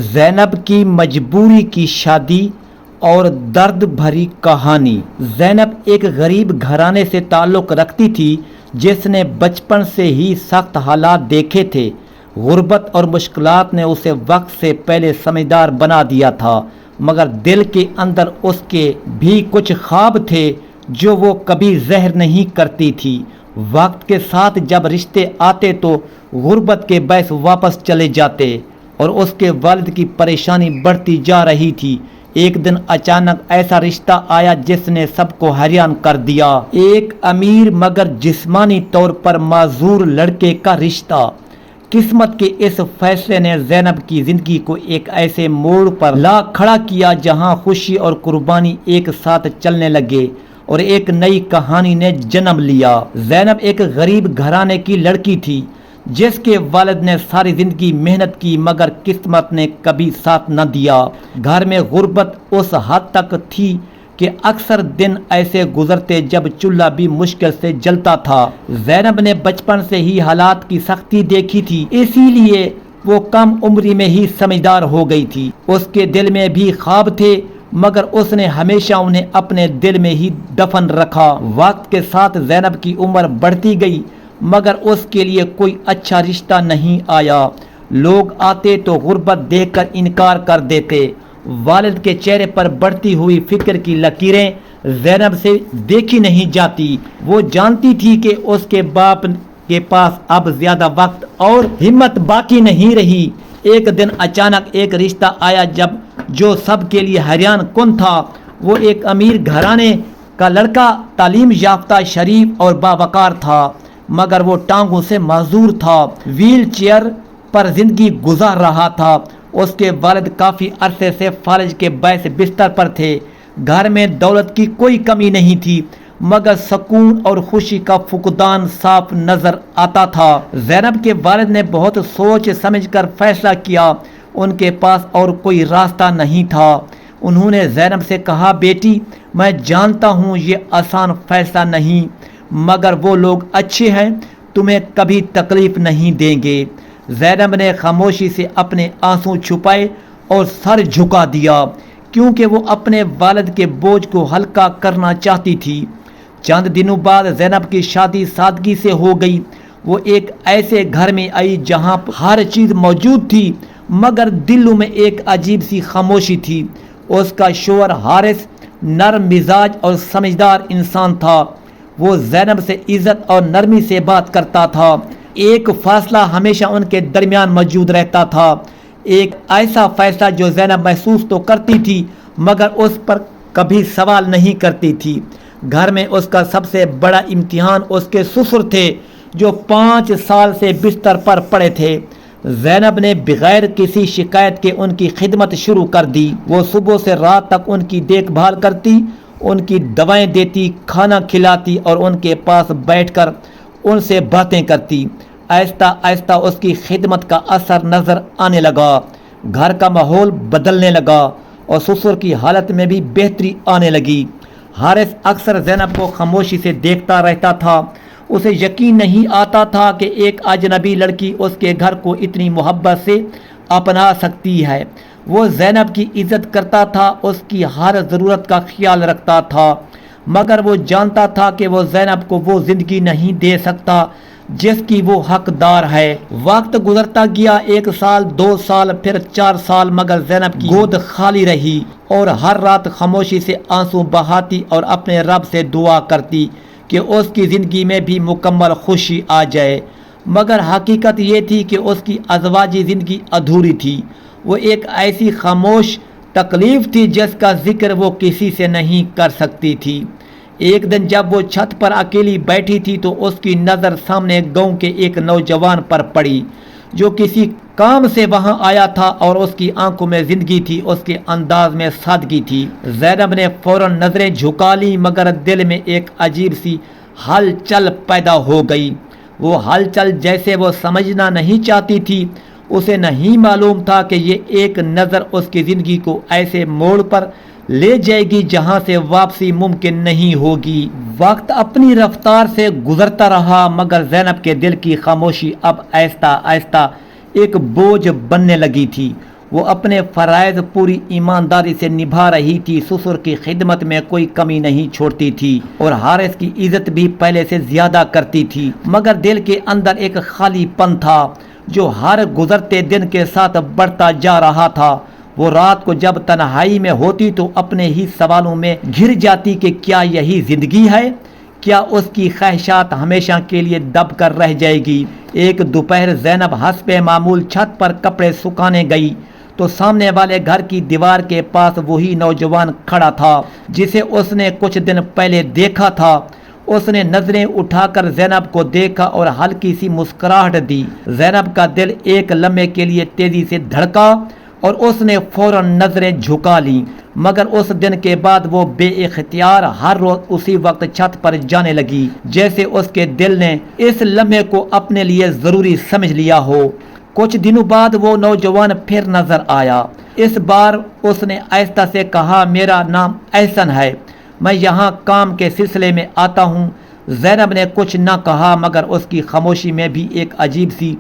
زینب کی مجبوری کی شادی اور درد بھری کہانی۔ زینب ایک غریب گھرانے سے تعلق رکھتی تھی جس نے بچپن سے ہی سخت حالات دیکھے تھے۔ غربت اور مشکلات نے اسے وقت سے پہلے سمجھدار بنا دیا تھا، مگر دل کے اندر اس کے بھی کچھ خواب تھے جو وہ کبھی ظاہر نہیں کرتی تھی۔ وقت کے ساتھ جب رشتے آتے تو غربت کے باعث واپس چلے جاتے اور اس کے والد کی پریشانی بڑھتی جا رہی تھی۔ ایک دن اچانک ایسا رشتہ آیا جس نے سب کو حیران کر دیا۔ ایک امیر مگر جسمانی طور پر معذور لڑکے کا رشتہ۔ قسمت کے اس فیصلے نے زینب کی زندگی کو ایک ایسے موڑ پر لا کھڑا کیا جہاں خوشی اور قربانی ایک ساتھ چلنے لگے اور ایک نئی کہانی نے جنم لیا۔ زینب ایک غریب گھرانے کی لڑکی تھی جس کے والد نے ساری زندگی محنت کی مگر قسمت نے کبھی ساتھ نہ دیا۔ گھر میں غربت اس حد تک تھی کہ اکثر دن ایسے گزرتے جب چولہا بھی مشکل سے جلتا تھا۔ زینب نے بچپن سے ہی حالات کی سختی دیکھی تھی، اسی لیے وہ کم عمری میں ہی سمجھدار ہو گئی تھی۔ اس کے دل میں بھی خواب تھے مگر اس نے ہمیشہ انہیں اپنے دل میں ہی دفن رکھا۔ وقت کے ساتھ زینب کی عمر بڑھتی گئی مگر اس کے لیے کوئی اچھا رشتہ نہیں آیا۔ لوگ آتے تو غربت دیکھ کر انکار کر دیتے۔ والد کے چہرے پر بڑھتی ہوئی فکر کی لکیریں زینب سے دیکھی نہیں جاتی۔ وہ جانتی تھی کہ اس کے باپ کے پاس اب زیادہ وقت اور ہمت باقی نہیں رہی۔ ایک دن اچانک ایک رشتہ آیا جو سب کے لیے حیران کن تھا۔ وہ ایک امیر گھرانے کا لڑکا تعلیم یافتہ، شریف اور باوقار تھا مگر وہ ٹانگوں سے معذور تھا، ویل چیئر پر زندگی گزار رہا تھا۔ اس کے والد کافی عرصے سے فالج کے باعث بستر پر تھے۔ گھر میں دولت کی کوئی کمی نہیں تھی مگر سکون اور خوشی کا فقدان صاف نظر آتا تھا۔ زینب کے والد نے بہت سوچ سمجھ کر فیصلہ کیا، ان کے پاس اور کوئی راستہ نہیں تھا۔ انہوں نے زینب سے کہا، بیٹی میں جانتا ہوں یہ آسان فیصلہ نہیں مگر وہ لوگ اچھے ہیں، تمہیں کبھی تکلیف نہیں دیں گے۔ زینب نے خاموشی سے اپنے آنسو چھپائے اور سر جھکا دیا کیونکہ وہ اپنے والد کے بوجھ کو ہلکا کرنا چاہتی تھی۔ چند دنوں بعد زینب کی شادی سادگی سے ہو گئی۔ وہ ایک ایسے گھر میں آئی جہاں ہر چیز موجود تھی مگر دلوں میں ایک عجیب سی خاموشی تھی۔ اس کا شوہر حارث نرم مزاج اور سمجھدار انسان تھا۔ وہ زینب سے عزت اور نرمی سے بات کرتا تھا۔ ایک فاصلہ ہمیشہ ان کے درمیان موجود رہتا تھا، ایک ایسا فاصلہ جو زینب محسوس تو کرتی تھی مگر اس پر کبھی سوال نہیں کرتی تھی۔ گھر میں اس کا سب سے بڑا امتحان اس کے سسر تھے جو 5 سال سے بستر پر پڑے تھے۔ زینب نے بغیر کسی شکایت کے ان کی خدمت شروع کر دی۔ وہ صبح سے رات تک ان کی دیکھ بھال کرتی، ان کی دوائیں دیتی، کھانا کھلاتی اور ان کے پاس بیٹھ کر ان سے باتیں کرتی۔ آہستہ آہستہ اس کی خدمت کا اثر نظر آنے لگا، گھر کا ماحول بدلنے لگا اور سسر کی حالت میں بھی بہتری آنے لگی۔ حارث اکثر زینب کو خاموشی سے دیکھتا رہتا تھا۔ اسے یقین نہیں آتا تھا کہ ایک اجنبی لڑکی اس کے گھر کو اتنی محبت سے اپنا سکتی ہے۔ وہ زینب کی عزت کرتا تھا، اس کی ہر ضرورت کا خیال رکھتا تھا مگر وہ جانتا تھا کہ وہ زینب کو وہ زندگی نہیں دے سکتا جس کی وہ حقدار ہے۔ وقت گزرتا گیا، 1 سال، 2 سال، پھر 4 سال مگر زینب کی گود خالی رہی اور ہر رات خاموشی سے آنسو بہاتی اور اپنے رب سے دعا کرتی کہ اس کی زندگی میں بھی مکمل خوشی آ جائے۔ مگر حقیقت یہ تھی کہ اس کی ازواجی زندگی ادھوری تھی۔ وہ ایک ایسی خاموش تکلیف تھی جس کا ذکر وہ کسی سے نہیں کر سکتی تھی۔ ایک دن جب وہ چھت پر اکیلی بیٹھی تھی تو اس کی نظر سامنے گاؤں کے ایک نوجوان پر پڑی جو کسی کام سے وہاں آیا تھا اور اس کی آنکھوں میں زندگی تھی، اس کے انداز میں سادگی تھی۔ زینب نے فوراً نظریں جھکا لی مگر دل میں ایک عجیب سی ہلچل پیدا ہو گئی۔ وہ ہلچل جیسے وہ سمجھنا نہیں چاہتی تھی۔ اسے نہیں معلوم تھا کہ یہ ایک نظر اس کی زندگی کو ایسے موڑ پر لے جائے گی جہاں سے واپسی ممکن نہیں ہوگی۔ وقت اپنی رفتار سے گزرتا رہا مگر زینب کے دل کی خاموشی اب آہستہ آہستہ ایک بوجھ بننے لگی تھی۔ وہ اپنے فرائض پوری ایمانداری سے نبھا رہی تھی، سسر کی خدمت میں کوئی کمی نہیں چھوڑتی تھی اور حارث کی عزت بھی پہلے سے زیادہ کرتی تھی، مگر دل کے اندر ایک خالی پن تھا جو ہر گزرتے دن کے ساتھ بڑھتا جا رہا تھا۔ وہ رات کو جب تنہائی میں ہوتی تو اپنے ہی سوالوں میں گھر جاتی کہ کیا یہی زندگی ہے؟ کیا اس کی خواہشات ہمیشہ کے لیے دب کر رہ جائے گی؟ ایک دوپہر زینب حسب معمول چھت پر کپڑے سکھانے گئی تو سامنے والے گھر کی دیوار کے پاس وہی نوجوان کھڑا تھا جسے اس نے کچھ دن پہلے دیکھا تھا۔ اس نے نظریں اٹھا کر زینب کو دیکھا اور ہلکی سی مسکراہٹ دی۔ زینب کا دل ایک لمحے کے لیے تیزی سے دھڑکا اور اس نے فوراً نظریں جھکا لیں، مگر اس دن کے بعد وہ بے اختیار ہر روز اسی وقت چھت پر جانے لگی جیسے اس کے دل نے اس لمحے کو اپنے لیے ضروری سمجھ لیا ہو۔ کچھ دنوں بعد وہ نوجوان پھر نظر آیا۔ اس بار اس نے آہستہ سے کہا، میرا نام احسن ہے، میں یہاں کام کے سلسلے میں آتا ہوں۔ زینب نے کچھ نہ کہا مگر اس کی خاموشی میں بھی ایک عجیب سی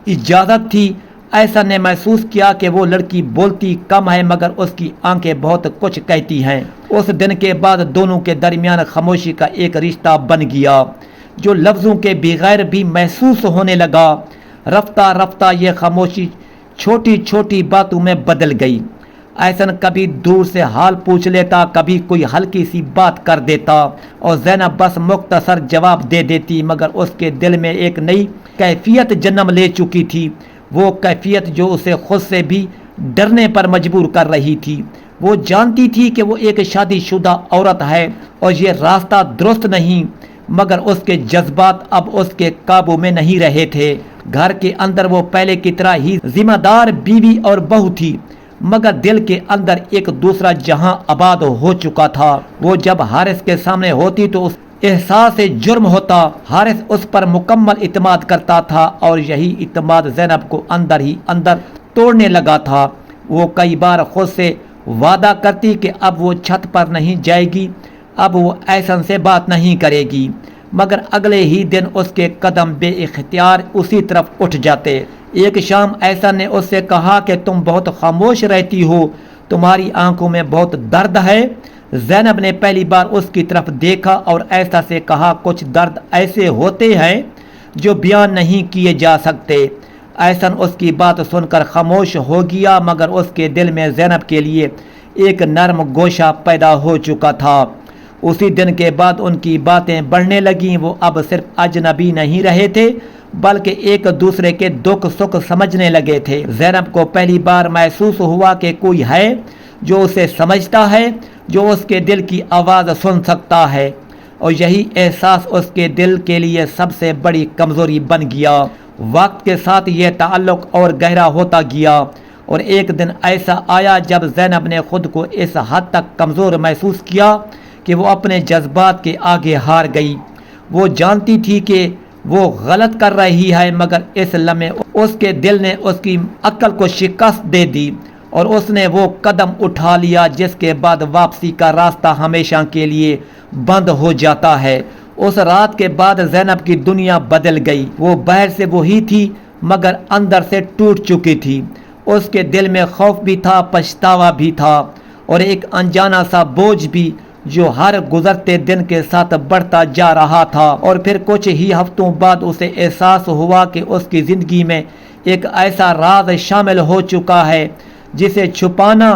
اجازت تھی۔ احسن نے محسوس کیا کہ وہ لڑکی بولتی کم ہے مگر اس کی آنکھیں بہت کچھ کہتی ہیں۔ اس دن کے بعد دونوں کے درمیان خاموشی کا ایک رشتہ بن گیا جو لفظوں کے بغیر بھی محسوس ہونے لگا۔ رفتہ رفتہ یہ خاموشی چھوٹی چھوٹی باتوں میں بدل گئی۔ احسن کبھی دور سے حال پوچھ لیتا، کبھی کوئی ہلکی سی بات کر دیتا اور زینب بس مختصر جواب دے دیتی، مگر اس کے دل میں ایک نئی کیفیت جنم لے چکی تھی، وہ کیفیت جو اسے خود سے بھی ڈرنے پر مجبور کر رہی تھی۔ وہ جانتی تھی کہ وہ ایک شادی شدہ عورت ہے اور یہ راستہ درست نہیں، مگر اس کے جذبات اب اس کے قابو میں نہیں رہے تھے۔ گھر کے اندر وہ پہلے کی طرح ہی ذمہ دار بیوی اور بہو تھی، مگر دل کے اندر ایک دوسرا جہاں آباد ہو چکا تھا۔ وہ جب حارث کے سامنے ہوتی تو اس احساس جرم ہوتا۔ حارث اس پر مکمل اعتماد کرتا تھا اور یہی اعتماد زینب کو اندر ہی اندر توڑنے لگا تھا۔ وہ کئی بار خود سے وعدہ کرتی کہ اب وہ چھت پر نہیں جائے گی، اب وہ احسن سے بات نہیں کرے گی، مگر اگلے ہی دن اس کے قدم بے اختیار اسی طرف اٹھ جاتے۔ ایک شام احسن نے اس سے کہا کہ تم بہت خاموش رہتی ہو، تمہاری آنکھوں میں بہت درد ہے۔ زینب نے پہلی بار اس کی طرف دیکھا اور ایسا سے کہا، کچھ درد ایسے ہوتے ہیں جو بیان نہیں کیے جا سکتے۔ احسن اس کی بات سن کر خاموش ہو گیا، مگر اس کے دل میں زینب کے لیے ایک نرم گوشہ پیدا ہو چکا تھا۔ اسی دن کے بعد ان کی باتیں بڑھنے لگیں۔ وہ اب صرف اجنبی نہیں رہے تھے بلکہ ایک دوسرے کے دکھ سکھ سمجھنے لگے تھے۔ زینب کو پہلی بار محسوس ہوا کہ کوئی ہے جو اسے سمجھتا ہے، جو اس کے دل کی آواز سن سکتا ہے، اور یہی احساس اس کے دل کے لیے سب سے بڑی کمزوری بن گیا۔ وقت کے ساتھ یہ تعلق اور گہرا ہوتا گیا اور ایک دن ایسا آیا جب زینب نے خود کو اس حد تک کمزور محسوس کیا کہ وہ اپنے جذبات کے آگے ہار گئی۔ وہ جانتی تھی کہ وہ غلط کر رہی ہے، مگر اس لمحے اس کے دل نے اس کی عقل کو شکست دے دی اور اس نے وہ قدم اٹھا لیا جس کے بعد واپسی کا راستہ ہمیشہ کے لیے بند ہو جاتا ہے۔ اس رات کے بعد زینب کی دنیا بدل گئی۔ وہ باہر سے وہی تھی مگر اندر سے ٹوٹ چکی تھی۔ اس کے دل میں خوف بھی تھا، پچھتاوا بھی تھا اور ایک انجانا سا بوجھ بھی جو ہر گزرتے دن کے ساتھ بڑھتا جا رہا تھا۔ اور پھر کچھ ہی ہفتوں بعد اسے احساس ہوا کہ اس کی زندگی میں ایک ایسا راز شامل ہو چکا ہے جسے چھپانا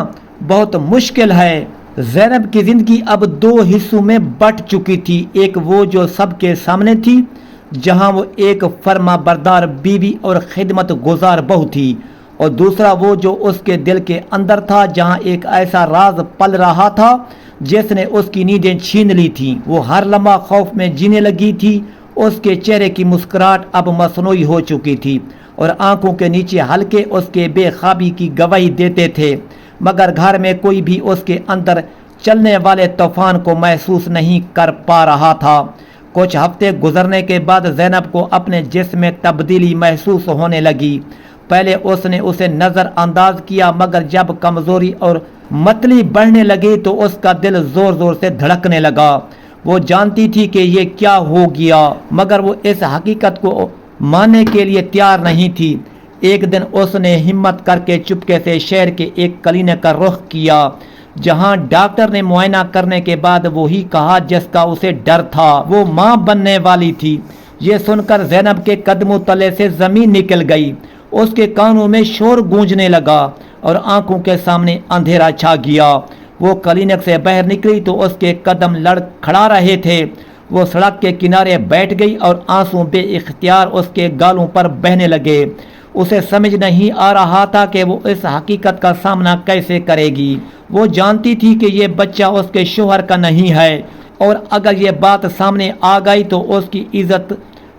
بہت مشکل ہے۔ زینب کی زندگی اب دو حصوں میں بٹ چکی تھی، ایک وہ جو سب کے سامنے تھی جہاں وہ ایک فرما بردار بیوی اور خدمت گزار بہو تھی، اور دوسرا وہ جو اس کے دل کے اندر تھا جہاں ایک ایسا راز پل رہا تھا جس نے اس کی نیندیں چھین لی تھیں۔ وہ ہر لمحہ خوف میں جینے لگی تھی۔ اس کے چہرے کی مسکراہٹ اب مصنوعی ہو چکی تھی اور آنکھوں کے نیچے ہلکے اس کے بے خوابی کی گواہی دیتے تھے، مگر گھر میں کوئی بھی اس کے اندر چلنے والے طوفان کو محسوس نہیں کر پا رہا تھا۔ کچھ ہفتے گزرنے کے بعد زینب کو اپنے جسم میں تبدیلی محسوس ہونے لگی۔ پہلے اس نے اسے نظر انداز کیا، مگر جب کمزوری اور متلی بڑھنے لگی تو اس کا دل زور زور سے دھڑکنے لگا۔ وہ جانتی تھی کہ یہ کیا ہو گیا، مگر وہ اس حقیقت کو ماننے کے لیے تیار نہیں تھی۔ ایک دن اس نے ہمت کر کے چپکے سے شہر کے ایک کلینک کا رخ کیا، جہاں ڈاکٹر نے معائنہ کرنے کے بعد وہی کہا جس کا اسے ڈر تھا، وہ ماں بننے والی تھی۔ یہ سن کر زینب کے قدموں تلے سے زمین نکل گئی، اس کے کانوں میں شور گونجنے لگا اور آنکھوں کے سامنے اندھیرا چھا گیا۔ وہ کلینک سے باہر نکلی تو اس کے قدم لڑکھڑا رہے تھے۔ وہ سڑک کے کنارے بیٹھ گئی اور آنسو بے اختیار اس کے گالوں پر بہنے لگے۔ اسے سمجھ نہیں آ رہا تھا کہ وہ اس حقیقت کا سامنا کیسے کرے گی۔ وہ جانتی تھی کہ یہ بچہ اس کے شوہر کا نہیں ہے، اور اگر یہ بات سامنے آ گئی تو اس کی عزت،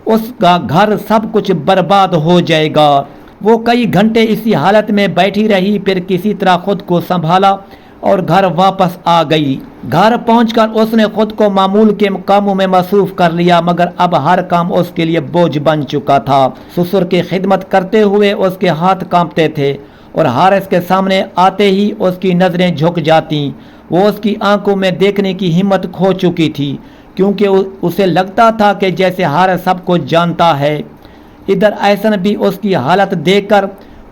اس کا گھر، سب کچھ برباد ہو جائے گا۔ وہ کئی گھنٹے اسی حالت میں بیٹھی رہی، پھر کسی طرح خود کو سنبھالا اور گھر واپس آ گئی۔ گھر پہنچ کر اس نے خود کو معمول کے کاموں میں مصروف کر لیا، مگر اب ہر کام اس کے لیے بوجھ بن چکا تھا۔ سسر کی خدمت کرتے ہوئے اس کے ہاتھ کانپتے تھے اور حارث کے سامنے آتے ہی اس کی نظریں جھک جاتی۔ وہ اس کی آنکھوں میں دیکھنے کی ہمت کھو چکی تھی، کیونکہ اسے لگتا تھا کہ جیسے حارث سب کچھ جانتا ہے۔ ادھر احسن بھی اس کی حالت دیکھ کر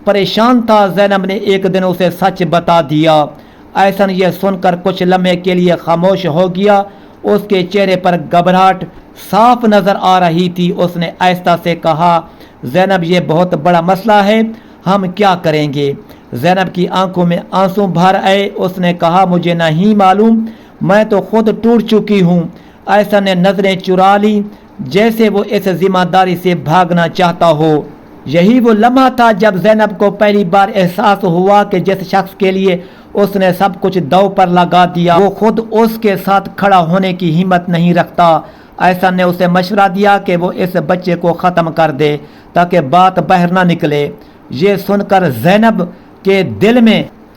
پریشان تھا۔ زینب نے ایک دن اسے سچ بتا دیا۔ احسن یہ سن کر کچھ لمحے کے لیے خاموش ہو گیا۔ اس کے چہرے پر گھبراہٹ صاف نظر آ رہی تھی۔ اس نے آہستہ سے کہا، زینب یہ بہت بڑا مسئلہ ہے، ہم کیا کریں گے؟ زینب کی آنکھوں میں آنسو بھر آئے۔ اس نے کہا، مجھے نہیں معلوم، میں تو خود ٹوٹ چکی ہوں۔ احسن نے نظریں چرا لی، جیسے وہ اس ذمہ داری سے بھاگنا چاہتا ہو۔ یہی وہ لمحہ تھا جب زینب کو پہلی بار احساس ہوا کہ جس شخص کے لیے اس نے سب کچھ داؤ پر لگا دیا، وہ خود اس کے ساتھ کھڑا ہونے کی ہمت نہیں رکھتا۔ احسن نے اسے مشورہ دیا کہ وہ اس بچے کو ختم کر دے تاکہ بات باہر نہ نکلے۔ یہ سن کر زینب کے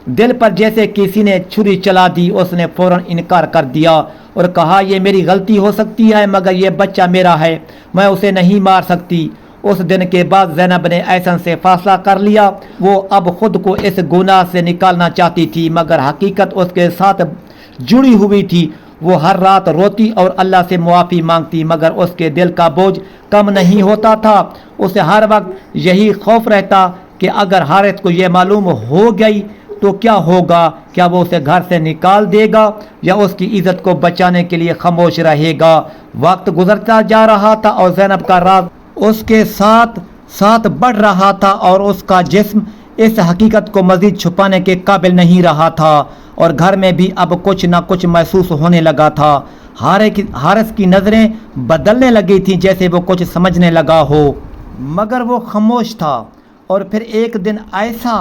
دل پر جیسے کسی نے چھری چلا دی۔ اس نے فوراً انکار کر دیا اور کہا، یہ میری غلطی ہو سکتی ہے، مگر یہ بچہ میرا ہے، میں اسے نہیں مار سکتی۔ اس دن کے بعد زینب نے احسن سے فاصلہ کر لیا۔ وہ اب خود کو اس گناہ سے نکالنا چاہتی تھی، مگر حقیقت اس کے ساتھ جڑی ہوئی تھی۔ وہ ہر رات روتی اور اللہ سے معافی مانگتی، مگر اس کے دل کا بوجھ کم نہیں ہوتا تھا۔ اسے ہر وقت یہی خوف رہتا کہ اگر حارث کو یہ معلوم ہو گئی تو کیا ہوگا؟ کیا وہ اسے گھر سے نکال دے گا یا اس کی عزت کو بچانے کے لیے خاموش رہے گا؟ وقت گزرتا جا رہا تھا اور زینب کا راز اس کے ساتھ بڑھ رہا تھا، اور اس کا جسم اس حقیقت کو مزید چھپانے کے قابل نہیں رہا تھا، اور گھر میں بھی اب کچھ نہ کچھ محسوس ہونے لگا تھا۔ حارث کی نظریں بدلنے لگی تھیں، جیسے وہ کچھ سمجھنے لگا ہو، مگر وہ خاموش تھا۔ اور پھر ایک دن ایسا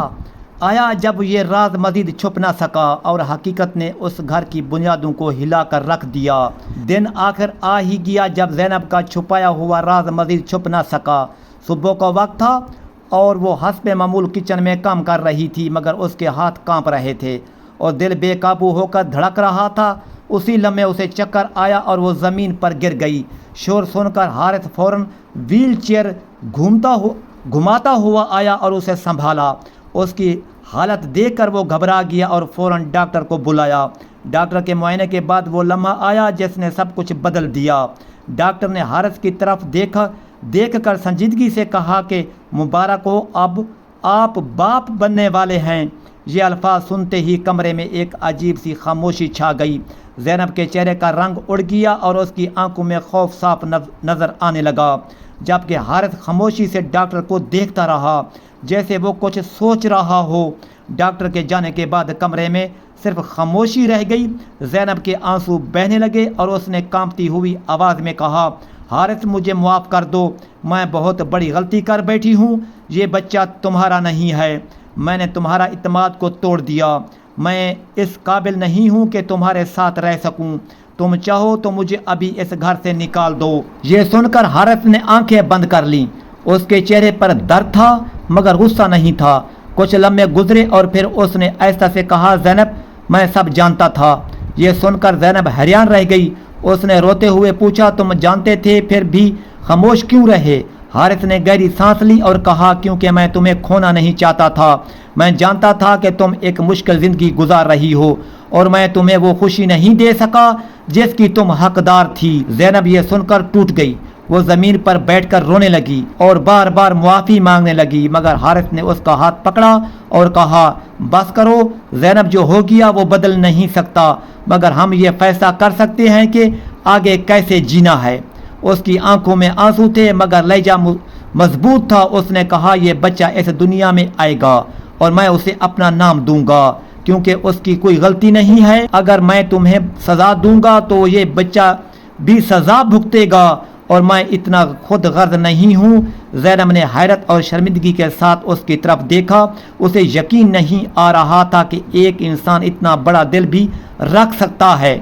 آیا جب یہ راز مزید چھپ نہ سکا اور حقیقت نے اس گھر کی بنیادوں کو ہلا کر رکھ دیا۔ دن آخر آ ہی گیا جب زینب کا چھپایا ہوا راز مزید چھپ نہ سکا۔ صبح کا وقت تھا اور وہ حسب معمول کچن میں کام کر رہی تھی، مگر اس کے ہاتھ کانپ رہے تھے اور دل بے قابو ہو کر دھڑک رہا تھا۔ اسی لمحے اسے چکر آیا اور وہ زمین پر گر گئی۔ شور سن کر حارث فوراً ویل چیئر گھماتا ہوا آیا اور اسے سنبھالا۔ اس کی حالت دیکھ کر وہ گھبرا گیا اور فوراً ڈاکٹر کو بلایا۔ ڈاکٹر کے معائنے کے بعد وہ لمحہ آیا جس نے سب کچھ بدل دیا۔ ڈاکٹر نے حارث کی طرف دیکھ کر سنجیدگی سے کہا کہ مبارک ہو، اب آپ باپ بننے والے ہیں۔ یہ الفاظ سنتے ہی کمرے میں ایک عجیب سی خاموشی چھا گئی۔ زینب کے چہرے کا رنگ اڑ گیا اور اس کی آنکھوں میں خوف صاف نظر آنے لگا، جبکہ حارث خاموشی سے ڈاکٹر کو دیکھتا رہا جیسے وہ کچھ سوچ رہا ہو۔ ڈاکٹر کے جانے کے بعد کمرے میں صرف خاموشی رہ گئی۔ زینب کے آنسو بہنے لگے اور اس نے کانپتی ہوئی آواز میں کہا، حارث مجھے معاف کر دو، میں بہت بڑی غلطی کر بیٹھی ہوں۔ یہ بچہ تمہارا نہیں ہے، میں نے تمہارا اعتماد کو توڑ دیا۔ میں اس قابل نہیں ہوں کہ تمہارے ساتھ رہ سکوں۔ تم چاہو تو مجھے ابھی اس گھر سے نکال دو۔ یہ سن کر حارث نے آنکھیں بند کر لیں۔ اس کے چہرے پر درد تھا مگر غصہ نہیں تھا۔ کچھ لمحے گزرے اور پھر اس نے آہستہ سے کہا، زینب میں سب جانتا تھا۔ یہ سن کر زینب حیران رہ گئی۔ اس نے روتے ہوئے پوچھا، تم جانتے تھے پھر بھی خاموش کیوں رہے؟ حارث نے گہری سانس لی اور کہا، کیونکہ میں تمہیں کھونا نہیں چاہتا تھا۔ میں جانتا تھا کہ تم ایک مشکل زندگی گزار رہی ہو اور میں تمہیں وہ خوشی نہیں دے سکا جس کی تم حقدار تھی۔ زینب یہ سن کر ٹوٹ گئی۔ وہ زمین پر بیٹھ کر رونے لگی اور بار بار معافی مانگنے لگی، مگر حارث نے اس کا ہاتھ پکڑا اور کہا بس کرو، زینب جو ہو گیا وہ بدل نہیں سکتا، مگر ہم یہ فیصلہ کر سکتے ہیں کہ آگے کیسے جینا ہے۔ اس کی آنکھوں میں آنسو تھے مگر لہجہ مضبوط تھا۔ اس نے کہا یہ بچہ اس دنیا میں آئے گا اور میں اسے اپنا نام دوں گا، کیونکہ اس کی کوئی غلطی نہیں ہے۔ اگر میں تمہیں سزا دوں گا تو یہ بچہ بھی سزا بھگتے گا، اور میں اتنا خود غرض نہیں ہوں۔ زینب نے حیرت اور شرمندگی کے ساتھ اس کی طرف دیکھا۔ اسے یقین نہیں آ رہا تھا کہ ایک انسان اتنا بڑا دل بھی رکھ سکتا ہے۔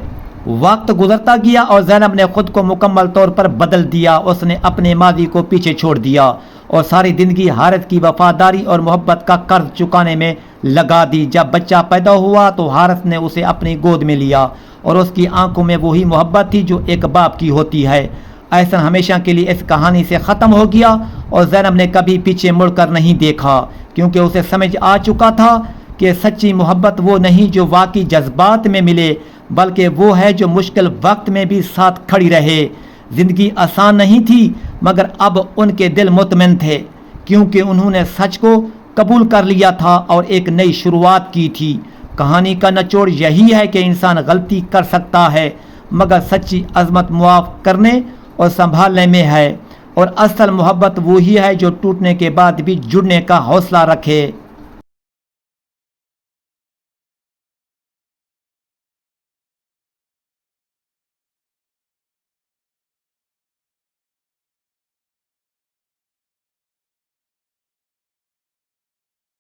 وقت گزرتا گیا اور زینب نے خود کو مکمل طور پر بدل دیا۔ اس نے اپنے ماضی کو پیچھے چھوڑ دیا اور ساری زندگی حارث کی وفاداری اور محبت کا قرض چکانے میں لگا دی۔ جب بچہ پیدا ہوا تو حارث نے اسے اپنی گود میں لیا اور اس کی آنکھوں میں وہی محبت تھی جو ایک باپ کی ہوتی ہے۔ احسن ہمیشہ کے لیے اس کہانی سے ختم ہو گیا اور زینب نے کبھی پیچھے مڑ کر نہیں دیکھا، کیونکہ اسے سمجھ آ چکا تھا کہ سچی محبت وہ نہیں جو واقعی جذبات میں ملے، بلکہ وہ ہے جو مشکل وقت میں بھی ساتھ کھڑی رہے۔ زندگی آسان نہیں تھی مگر اب ان کے دل مطمئن تھے، کیونکہ انہوں نے سچ کو قبول کر لیا تھا اور ایک نئی شروعات کی تھی۔ کہانی کا نچوڑ یہی ہے کہ انسان غلطی کر سکتا ہے مگر سچی عظمت معاف کرنے اور سنبھالنے میں ہے، اور اصل محبت وہی ہے جو ٹوٹنے کے بعد بھی جڑنے کا حوصلہ رکھے۔